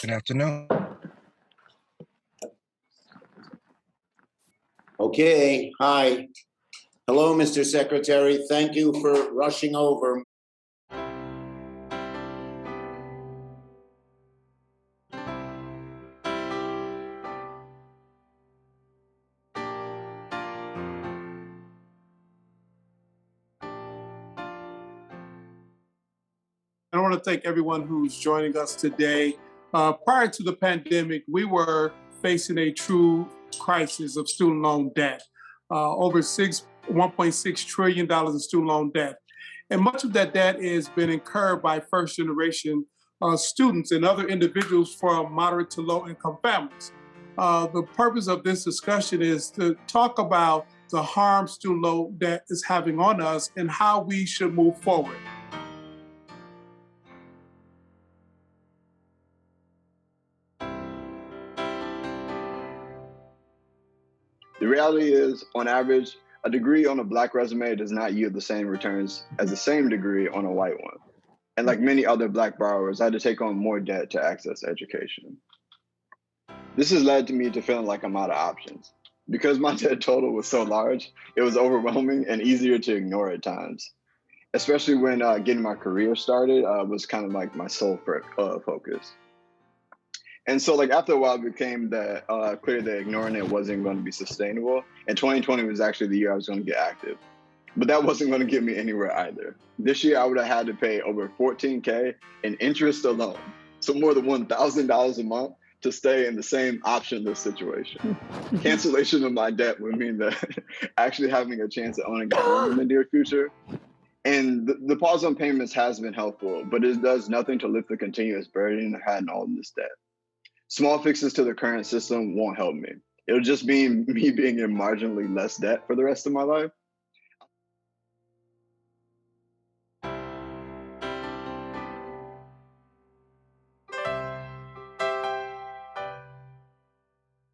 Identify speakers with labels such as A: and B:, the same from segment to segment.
A: Good afternoon.
B: Okay, hi. Hello, Mr. Secretary. Thank you for rushing over.
C: I want to thank everyone who's joining us today. Prior to the pandemic, we were facing a true crisis of student loan debt, over $1.6 trillion in student loan debt. And much of that debt has been incurred by first generation students and other individuals from moderate to low income families. The purpose of this discussion is to talk about the harm student loan debt is having on us and how we should move forward.
D: The reality is, on average, a degree on a Black resume does not yield the same returns as the same degree on a white one. And like many other Black borrowers, I had to take on more debt to access education. This has led to me to feeling like I'm out of options. Because my debt total was so large, it was overwhelming and easier to ignore at times. Especially when getting my career started was kind of like my sole focus. And so like after a while, it became clear that ignoring it wasn't going to be sustainable. And 2020 was actually the year I was going to get active. But that wasn't going to get me anywhere either. This year, I would have had to pay over $14K in interest alone. So more than $1,000 a month to stay in the same optionless situation. Cancellation of my debt would mean that actually having a chance at owning a home in the near future. And the pause on payments has been helpful, but it does nothing to lift the continuous burden I had in all of this debt. Small fixes to the current system won't help me. It'll just be me being in marginally less debt for the rest of my life.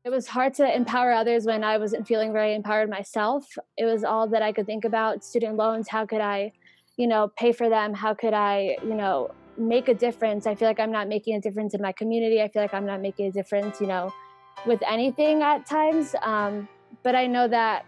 E: It was hard to empower others when I wasn't feeling very empowered myself. It was all that I could think about. Student loans, how could I, pay for them? How could I, make a difference? I feel like I'm not making a difference in my community. I feel like I'm not making a difference, with anything at times. But I know that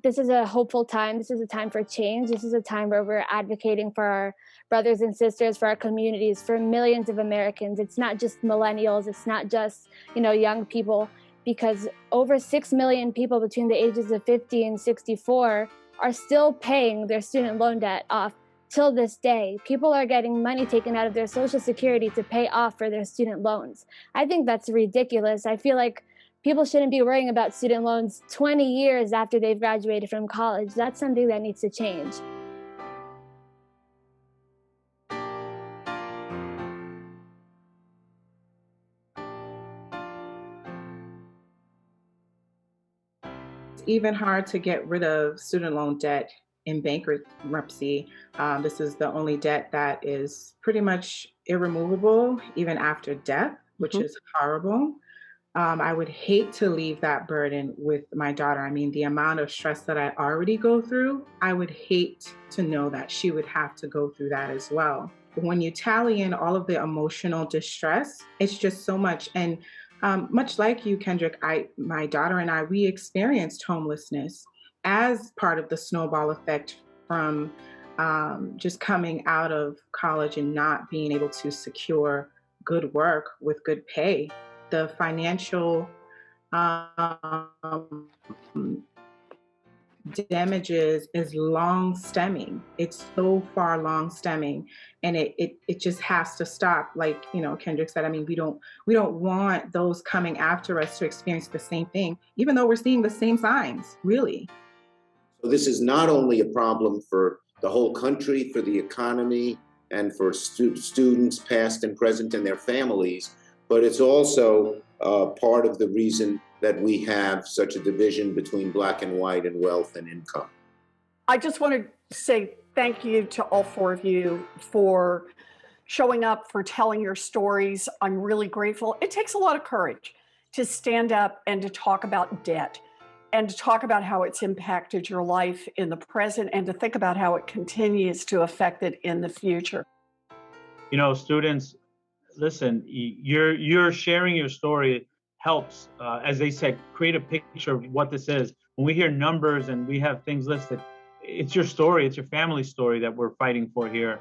E: this is a hopeful time. This is a time for change. This is a time where we're advocating for our brothers and sisters, for our communities, for millions of Americans. It's not just millennials. It's not just, young people, because over 6 million people between the ages of 50 and 64 are still paying their student loan debt off till this day. People are getting money taken out of their Social Security to pay off for their student loans. I think that's ridiculous. I feel like people shouldn't be worrying about student loans 20 years after they've graduated from college. That's something that needs to change.
F: It's even hard to get rid of student loan debt in bankruptcy. This is the only debt that is pretty much irremovable, even after death, which is horrible. I would hate to leave that burden with my daughter. I mean, the amount of stress that I already go through, I would hate to know that she would have to go through that as well. When you tally in all of the emotional distress, it's just so much. And much like you, Kendrick, my daughter and I, we experienced homelessness as part of the snowball effect from just coming out of college and not being able to secure good work with good pay. The financial damages is long stemming. It's so far long stemming, and it just has to stop. Like, Kendrick said, I mean, we don't want those coming after us to experience the same thing, even though we're seeing the same signs, really.
B: So this is not only a problem for the whole country, for the economy, and for students past and present and their families, but it's also part of the reason that we have such a division between Black and white and wealth and income.
G: I just want to say thank you to all four of you for showing up, for telling your stories. I'm really grateful. It takes a lot of courage to stand up and to talk about debt and to talk about how it's impacted your life in the present and to think about how it continues to affect it in the future.
H: Students
A: listen, you're sharing your story helps, as they said, create a picture of what this is. When we hear numbers and we have things listed, it's your story, it's your family story that we're fighting for here.